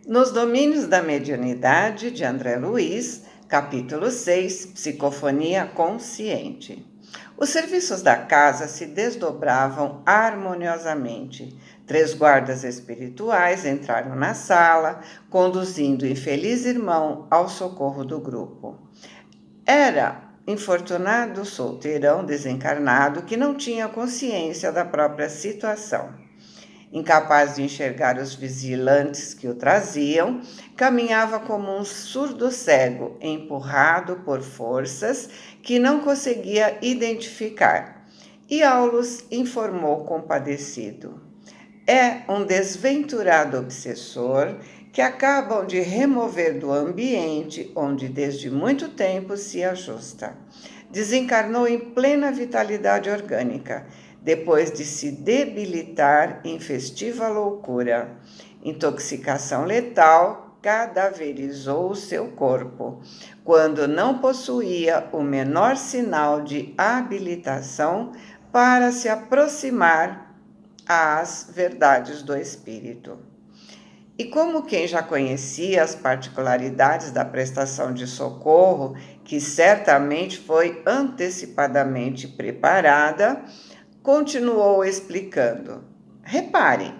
Nos Domínios da Mediunidade, de André Luiz, capítulo 6, Psicofonia Consciente. Os serviços da casa se desdobravam harmoniosamente. 3 guardas espirituais entraram na sala, conduzindo o infeliz irmão ao socorro do grupo. Era infortunado solteirão desencarnado que não tinha consciência da própria situação. Incapaz de enxergar os vigilantes que o traziam, caminhava como um surdo cego, empurrado por forças que não conseguia identificar. E Aulus informou compadecido: é um desventurado obsessor que acabam de remover do ambiente onde desde muito tempo se ajusta. Desencarnou em plena vitalidade orgânica, depois de se debilitar em festiva loucura. Intoxicação letal cadaverizou o seu corpo, quando não possuía o menor sinal de habilitação para se aproximar às verdades do Espírito. E como quem já conhecia as particularidades da prestação de socorro, que certamente foi antecipadamente preparada, continuou explicando: reparem,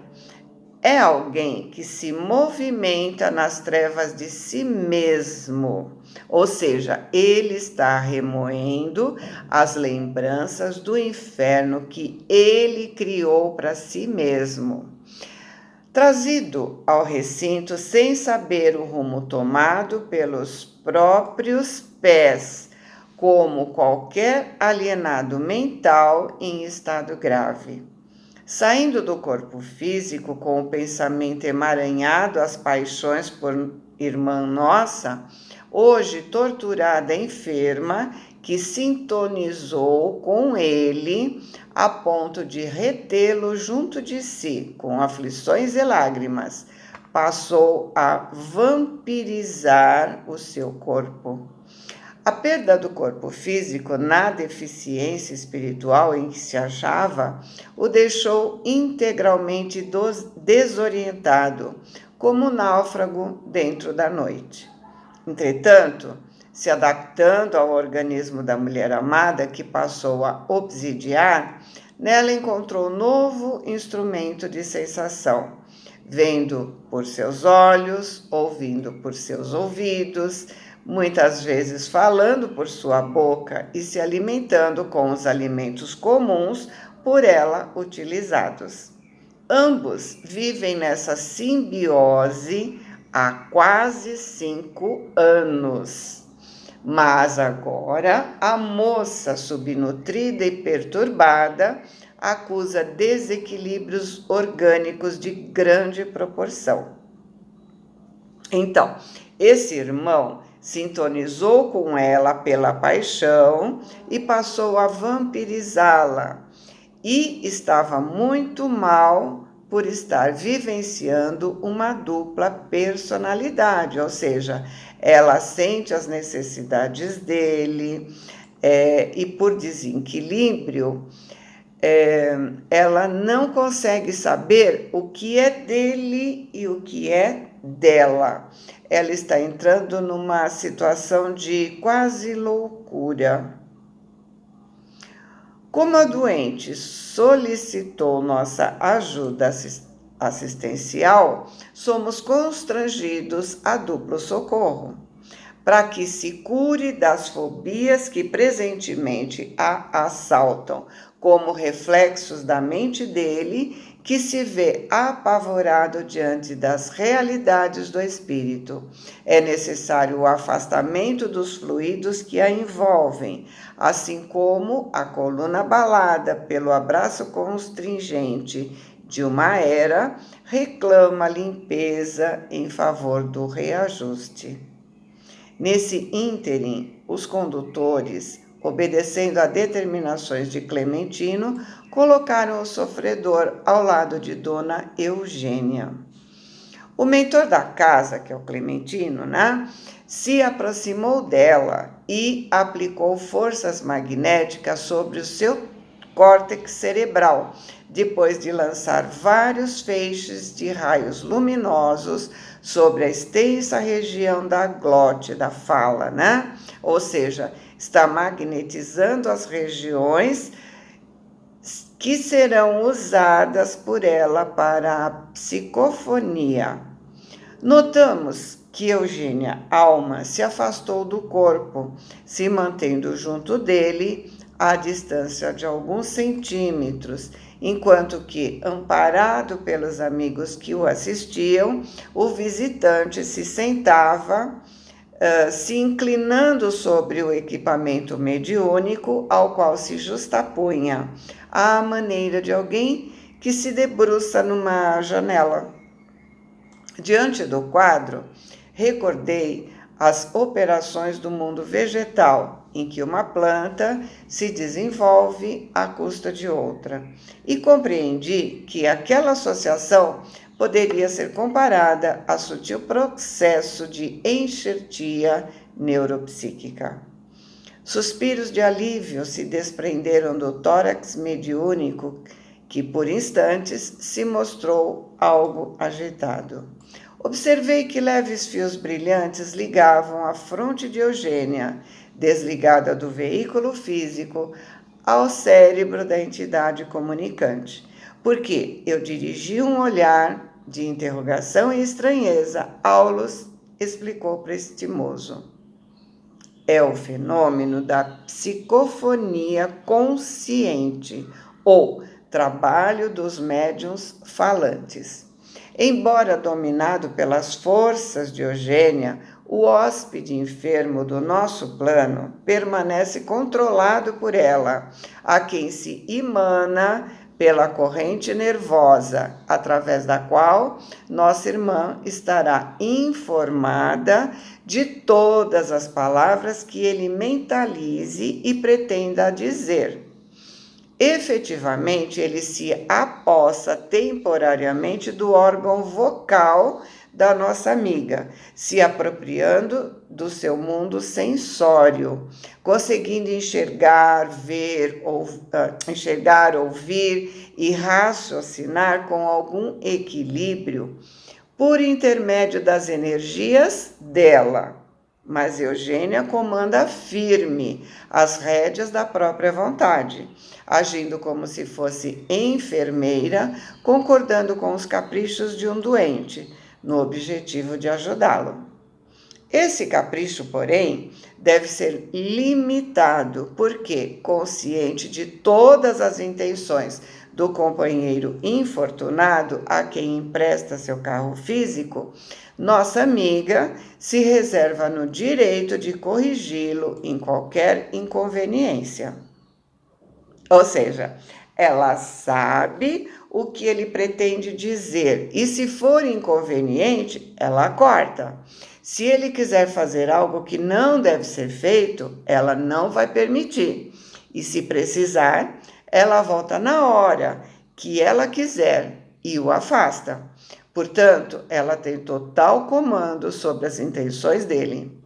é alguém que se movimenta nas trevas de si mesmo, ou seja, ele está remoendo as lembranças do inferno que ele criou para si mesmo. Trazido ao recinto sem saber o rumo tomado pelos próprios pés, como qualquer alienado mental em estado grave. Saindo do corpo físico com o pensamento emaranhado às paixões por irmã nossa, hoje torturada enferma, que sintonizou com ele a ponto de retê-lo junto de si, com aflições e lágrimas, passou a vampirizar o seu corpo. A perda do corpo físico na deficiência espiritual em que se achava o deixou integralmente desorientado, como um náufrago dentro da noite. Entretanto, se adaptando ao organismo da mulher amada que passou a obsidiar, nela encontrou novo instrumento de sensação, vendo por seus olhos, ouvindo por seus ouvidos, muitas vezes falando por sua boca e se alimentando com os alimentos comuns por ela utilizados. Ambos vivem nessa simbiose há quase 5 anos. Mas agora a moça, subnutrida e perturbada, acusa desequilíbrios orgânicos de grande proporção. Então, esse irmão sintonizou com ela pela paixão e passou a vampirizá-la, e estava muito mal por estar vivenciando uma dupla personalidade, ou seja, ela sente as necessidades dele, e por desequilíbrio, ela não consegue saber o que é dele e o que é dela. Ela está entrando numa situação de quase loucura. Como a doente solicitou nossa ajuda assistencial, somos constrangidos a duplo socorro, para que se cure das fobias que presentemente a assaltam, como reflexos da mente dele, que se vê apavorado diante das realidades do espírito. É necessário o afastamento dos fluidos que a envolvem, assim como a coluna abalada pelo abraço constringente de uma era reclama limpeza em favor do reajuste. Nesse ínterim, os condutores, obedecendo a determinações de Clementino, colocaram o sofredor ao lado de Dona Eugênia. O mentor da casa, que é o Clementino, se aproximou dela e aplicou forças magnéticas sobre o seu córtex cerebral, depois de lançar vários feixes de raios luminosos sobre a extensa região da glote, da fala, né? Ou seja, está magnetizando as regiões que serão usadas por ela para a psicofonia. Notamos que Eugênia Alma se afastou do corpo, se mantendo junto dele à distância de alguns centímetros, enquanto que, amparado pelos amigos que o assistiam, o visitante se sentava, se inclinando sobre o equipamento mediúnico ao qual se justapunha, à maneira de alguém que se debruça numa janela. Diante do quadro, recordei as operações do mundo vegetal, em que uma planta se desenvolve à custa de outra, e compreendi que aquela associação poderia ser comparada a sutil processo de enxertia neuropsíquica. Suspiros de alívio se desprenderam do tórax mediúnico, que por instantes se mostrou algo agitado. Observei que leves fios brilhantes ligavam a fronte de Eugênia, desligada do veículo físico, ao cérebro da entidade comunicante, porque eu dirigi um olhar de interrogação e estranheza. Aulus explicou prestimoso. É o fenômeno da psicofonia consciente, ou trabalho dos médiuns falantes. Embora dominado pelas forças de Eugênia, o hóspede enfermo do nosso plano permanece controlado por ela, a quem se emana pela corrente nervosa, através da qual nossa irmã estará informada de todas as palavras que ele mentalize e pretenda dizer. Efetivamente, ele se apossa temporariamente do órgão vocal da nossa amiga, se apropriando do seu mundo sensório, conseguindo enxergar, ouvir e raciocinar com algum equilíbrio por intermédio das energias dela. Mas Eugênia comanda firme as rédeas da própria vontade, agindo como se fosse enfermeira, concordando com os caprichos de um doente, no objetivo de ajudá-lo. Esse capricho, porém, deve ser limitado, porque, consciente de todas as intenções do companheiro infortunado a quem empresta seu carro físico, nossa amiga se reserva no direito de corrigi-lo em qualquer inconveniência. Ou seja, ela sabe o que ele pretende dizer e, se for inconveniente, ela corta. Se ele quiser fazer algo que não deve ser feito, ela não vai permitir. E, se precisar, ela volta na hora que ela quiser e o afasta. Portanto, ela tem total comando sobre as intenções dele.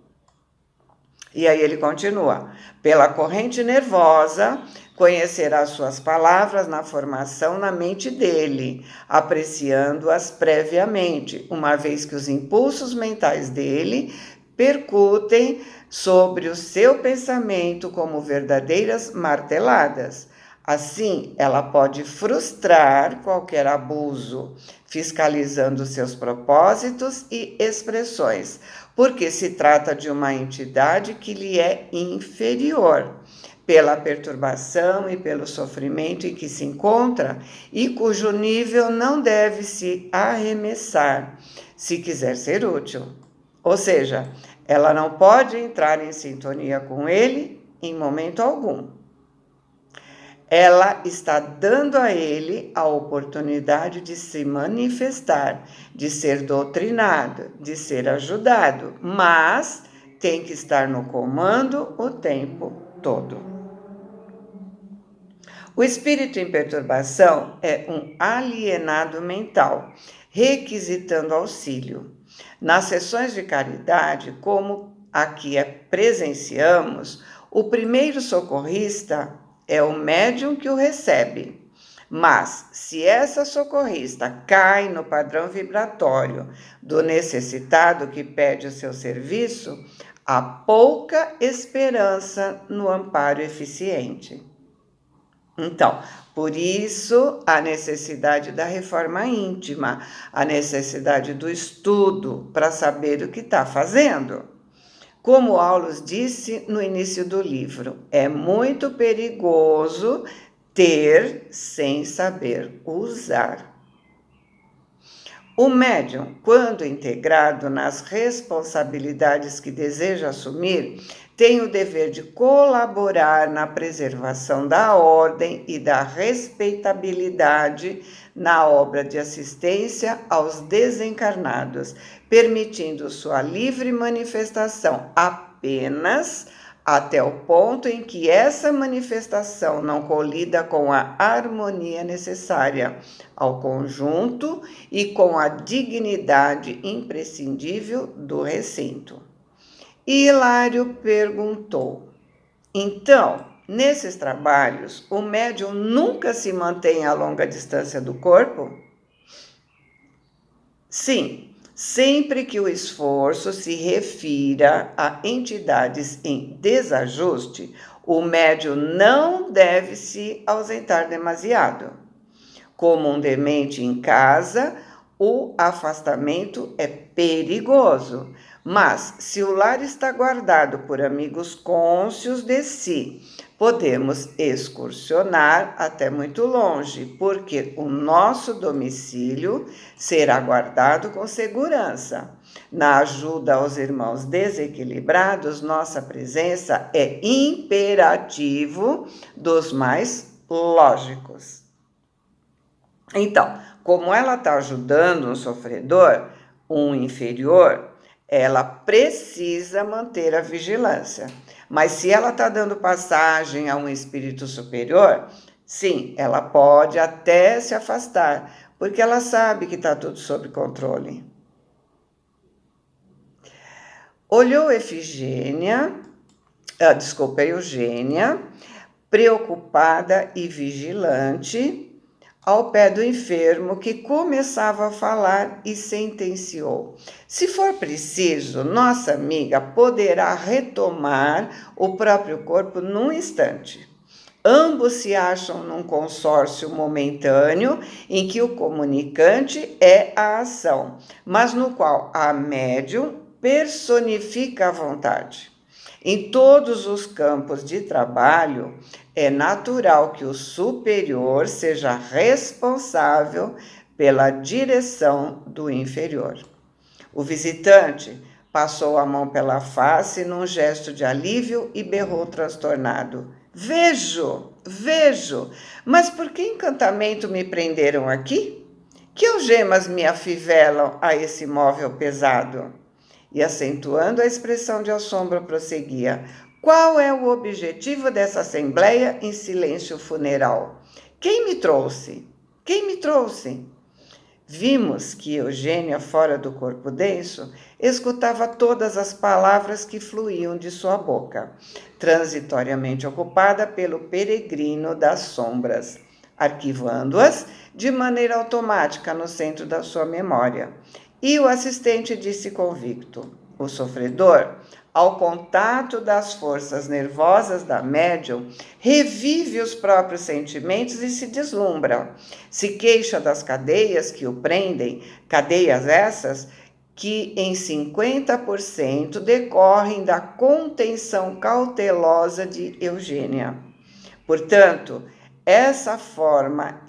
E aí ele continua: pela corrente nervosa, conhecerá suas palavras na formação na mente dele, apreciando-as previamente, uma vez que os impulsos mentais dele percutem sobre o seu pensamento como verdadeiras marteladas. Assim, ela pode frustrar qualquer abuso, fiscalizando seus propósitos e expressões, porque se trata de uma entidade que lhe é inferior, pela perturbação e pelo sofrimento em que se encontra e cujo nível não deve se arremessar, se quiser ser útil. Ou seja, ela não pode entrar em sintonia com ele em momento algum. Ela está dando a ele a oportunidade de se manifestar, de ser doutrinado, de ser ajudado, mas tem que estar no comando o tempo todo. O espírito em perturbação é um alienado mental, requisitando auxílio. Nas sessões de caridade, como aqui presenciamos, o primeiro socorrista é o médium que o recebe. Mas, se essa socorrista cai no padrão vibratório do necessitado que pede o seu serviço, há pouca esperança no amparo eficiente. Então, por isso, a necessidade da reforma íntima, a necessidade do estudo para saber o que está fazendo. Como Aulus disse no início do livro, é muito perigoso ter sem saber usar. O médium, quando integrado nas responsabilidades que deseja assumir, tem o dever de colaborar na preservação da ordem e da respeitabilidade na obra de assistência aos desencarnados, permitindo sua livre manifestação apenas até o ponto em que essa manifestação não colida com a harmonia necessária ao conjunto e com a dignidade imprescindível do recinto. E Hilário perguntou: então, nesses trabalhos, o médium nunca se mantém a longa distância do corpo? Sim, sempre que o esforço se refira a entidades em desajuste, o médium não deve se ausentar demasiado. Como um demente em casa, o afastamento é perigoso. Mas, se o lar está guardado por amigos cônscios de si, podemos excursionar até muito longe, porque o nosso domicílio será guardado com segurança. Na ajuda aos irmãos desequilibrados, nossa presença é imperativo dos mais lógicos. Então, como ela está ajudando um sofredor, um inferior, ela precisa manter a vigilância. Mas se ela está dando passagem a um espírito superior, sim, ela pode até se afastar, porque ela sabe que está tudo sob controle. Olhou Eugênia, preocupada e vigilante, ao pé do enfermo, que começava a falar e sentenciou: se for preciso, nossa amiga poderá retomar o próprio corpo num instante. Ambos se acham num consórcio momentâneo em que o comunicante é a ação, mas no qual a médium personifica a vontade. Em todos os campos de trabalho, é natural que o superior seja responsável pela direção do inferior. O visitante passou a mão pela face num gesto de alívio e berrou transtornado: vejo, mas por que encantamento me prenderam aqui? Que algemas me afivelam a esse móvel pesado? E acentuando a expressão de assombro, prosseguia: qual é o objetivo dessa assembleia em silêncio funeral? Quem me trouxe? Vimos que Eugênia, fora do corpo denso, escutava todas as palavras que fluíam de sua boca, transitoriamente ocupada pelo peregrino das sombras, arquivando-as de maneira automática no centro da sua memória. E o assistente disse convicto: o sofredor, ao contato das forças nervosas da médium, revive os próprios sentimentos e se deslumbra. Se queixa das cadeias que o prendem, cadeias essas que em 50% decorrem da contenção cautelosa de Eugênia. Portanto, dessa forma,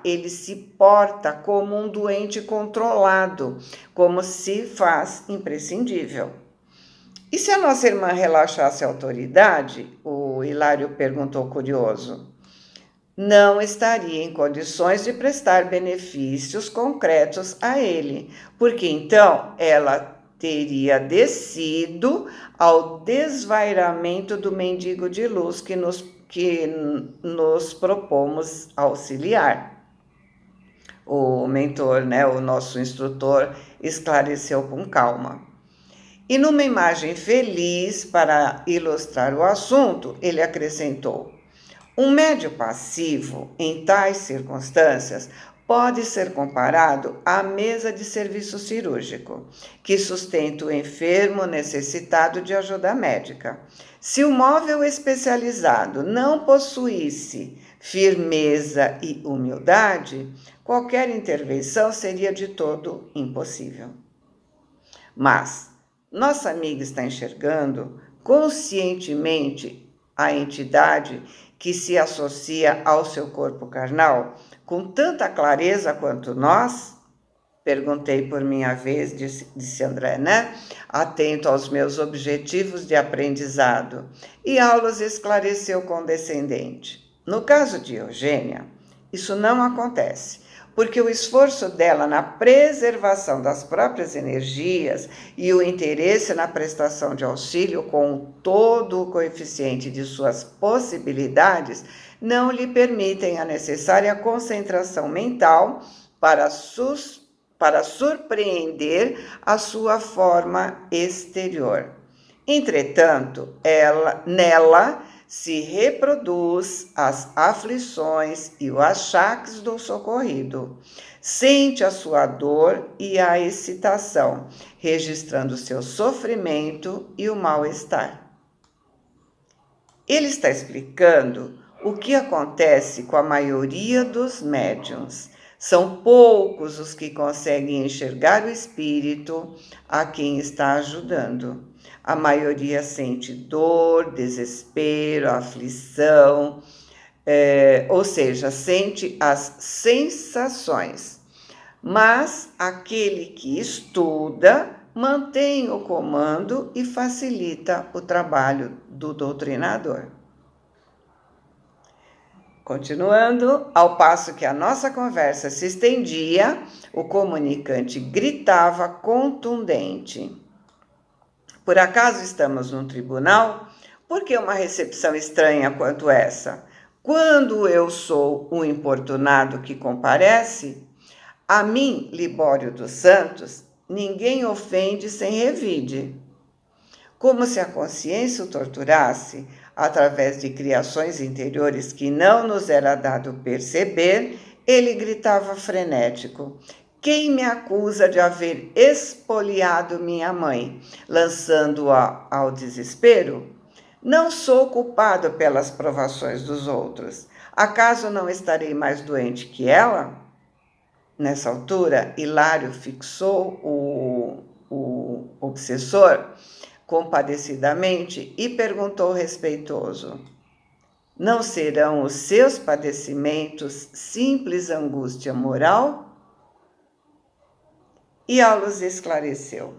ele se porta como um doente controlado, como se faz imprescindível. E se a nossa irmã relaxasse a autoridade? O Hilário perguntou curioso. Não estaria em condições de prestar benefícios concretos a ele, porque então ela teria descido ao desvairamento do mendigo de luz que nos propomos auxiliar. O mentor, o nosso instrutor, esclareceu com calma. E numa imagem feliz para ilustrar o assunto, ele acrescentou: um médio passivo, em tais circunstâncias, pode ser comparado à mesa de serviço cirúrgico, que sustenta o enfermo necessitado de ajuda médica. Se o móvel especializado não possuísse firmeza e humildade, qualquer intervenção seria de todo impossível. Mas nossa amiga está enxergando conscientemente a entidade que se associa ao seu corpo carnal com tanta clareza quanto nós? Perguntei por minha vez, disse André, né? Atento aos meus objetivos de aprendizado. E Aulos esclareceu condescendente. No caso de Eugênia, isso não acontece, porque o esforço dela na preservação das próprias energias e o interesse na prestação de auxílio com todo o coeficiente de suas possibilidades não lhe permitem a necessária concentração mental para surpreender a sua forma exterior. Entretanto, nela se reproduz as aflições e os achaques do socorrido. Sente a sua dor e a excitação, registrando seu sofrimento e o mal-estar. Ele está explicando o que acontece com a maioria dos médiuns. São poucos os que conseguem enxergar o espírito a quem está ajudando. A maioria sente dor, desespero, aflição, ou seja, sente as sensações. Mas aquele que estuda mantém o comando e facilita o trabalho do doutrinador. Continuando, ao passo que a nossa conversa se estendia, o comunicante gritava contundente: por acaso estamos num tribunal? Por que uma recepção estranha quanto essa? Quando eu sou o importunado que comparece, a mim, Libório dos Santos, ninguém ofende sem revide. Como se a consciência o torturasse, através de criações interiores que não nos era dado perceber, ele gritava frenético: quem me acusa de haver espoliado minha mãe, lançando-a ao desespero? Não sou culpado pelas provações dos outros. Acaso não estarei mais doente que ela? Nessa altura, Hilário fixou o obsessor compadecidamente e perguntou respeitoso: não serão os seus padecimentos simples angústia moral? E Aulos esclareceu: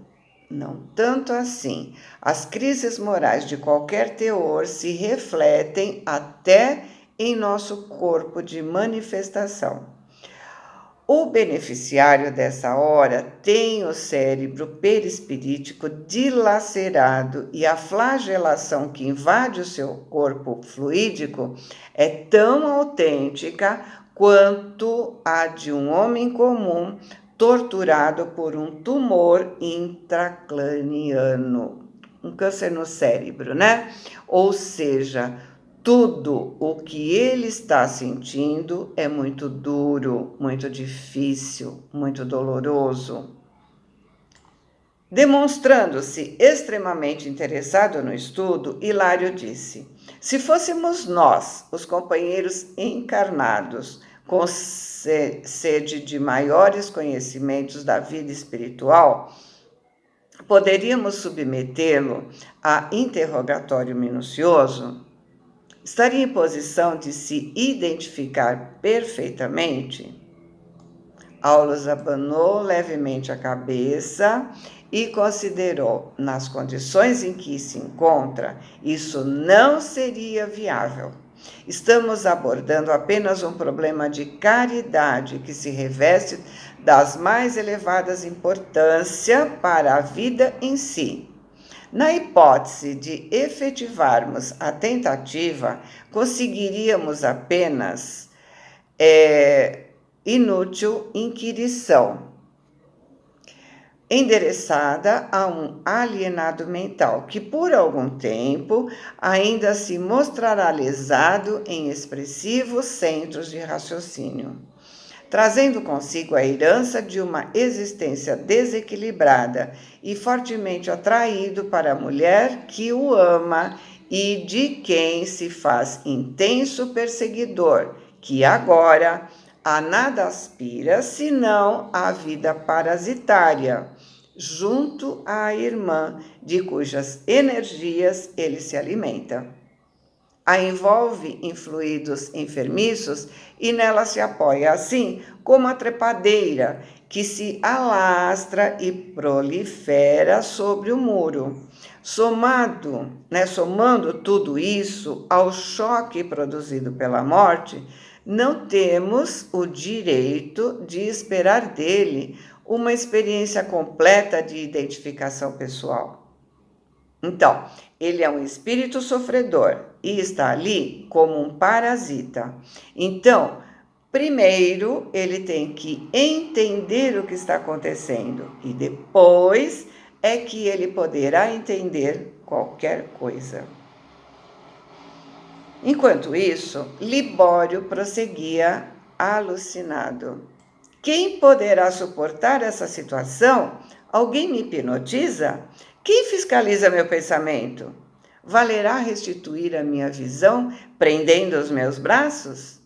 não tanto assim. As crises morais de qualquer teor se refletem até em nosso corpo de manifestação. O beneficiário dessa hora tem o cérebro perispirítico dilacerado e a flagelação que invade o seu corpo fluídico é tão autêntica quanto a de um homem comum torturado por um tumor intracraniano, um câncer no cérebro, né? Ou seja, tudo o que ele está sentindo é muito duro, muito difícil, muito doloroso. Demonstrando-se extremamente interessado no estudo, Hilário disse: se fôssemos nós, os companheiros encarnados, com sede de maiores conhecimentos da vida espiritual, poderíamos submetê-lo a interrogatório minucioso? Estaria em posição de se identificar perfeitamente? Aulos abanou levemente a cabeça e considerou: nas condições em que se encontra, isso não seria viável. Estamos abordando apenas um problema de caridade que se reveste das mais elevadas importância para a vida em si. Na hipótese de efetivarmos a tentativa, conseguiríamos apenas inútil inquirição. endereçada a um alienado mental que, por algum tempo, ainda se mostrará lesado em expressivos centros de raciocínio, trazendo consigo a herança de uma existência desequilibrada e fortemente atraído para a mulher que o ama e de quem se faz intenso perseguidor, que agora a nada aspira senão à vida parasitária, junto à irmã de cujas energias ele se alimenta. A envolve em fluidos enfermiços e nela se apoia, assim como a trepadeira que se alastra e prolifera sobre o muro. Somando tudo isso ao choque produzido pela morte, não temos o direito de esperar dele uma experiência completa de identificação pessoal. Então, ele é um espírito sofredor e está ali como um parasita. Então, primeiro ele tem que entender o que está acontecendo e depois é que ele poderá entender qualquer coisa. Enquanto isso, Libório prosseguia alucinado. Quem poderá suportar essa situação? Alguém me hipnotiza? Quem fiscaliza meu pensamento? Valerá restituir a minha visão, prendendo os meus braços?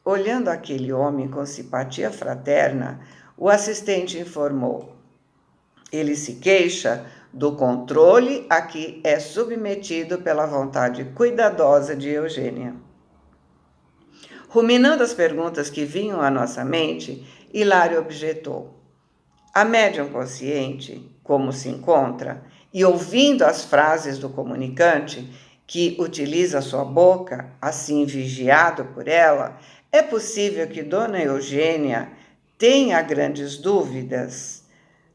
Olhando aquele homem com simpatia fraterna, o assistente informou: ele se queixa do controle a que é submetido pela vontade cuidadosa de Eugênia. Ruminando as perguntas que vinham à nossa mente, Hilário objetou: a médium consciente, como se encontra, e ouvindo as frases do comunicante, que utiliza sua boca, assim vigiado por ela, é possível que Dona Eugênia tenha grandes dúvidas.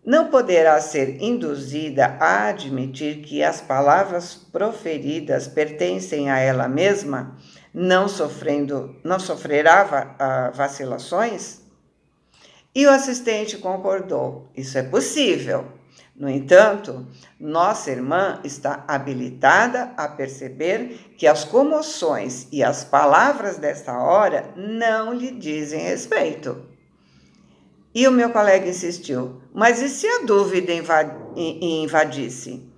Não poderá ser induzida a admitir que as palavras proferidas pertencem a ela mesma, não sofrerá vacilações? E o assistente concordou: isso é possível. No entanto, nossa irmã está habilitada a perceber que as comoções e as palavras desta hora não lhe dizem respeito. E o meu colega insistiu: mas e se a dúvida invadisse?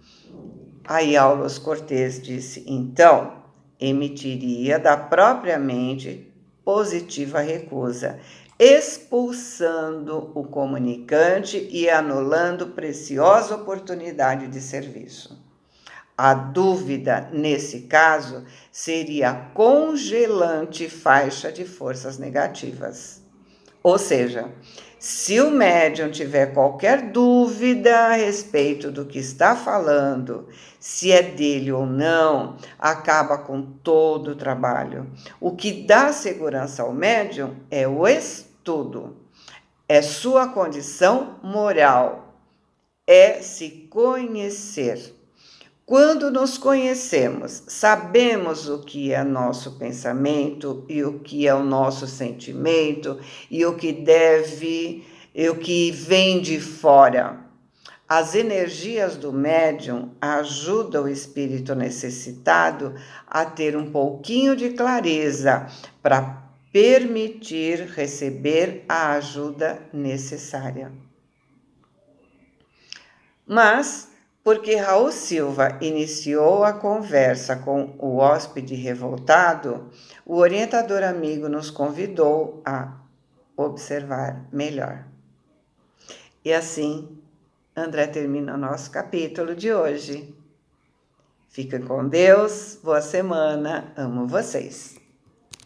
Aí Aulos Cortês disse: então, emitiria da própria mente positiva recusa, expulsando o comunicante e anulando preciosa oportunidade de serviço. A dúvida, nesse caso, seria a congelante faixa de forças negativas. Ou seja, se o médium tiver qualquer dúvida a respeito do que está falando, se é dele ou não, acaba com todo o trabalho. O que dá segurança ao médium é o estudo, é sua condição moral, é se conhecer. Quando nos conhecemos, sabemos o que é nosso pensamento e o que é o nosso sentimento e o que vem de fora. As energias do médium ajudam o espírito necessitado a ter um pouquinho de clareza para permitir receber a ajuda necessária. Mas, porque Raul Silva iniciou a conversa com o hóspede revoltado, o orientador amigo nos convidou a observar melhor. E assim, André termina o nosso capítulo de hoje. Fiquem com Deus, boa semana, amo vocês.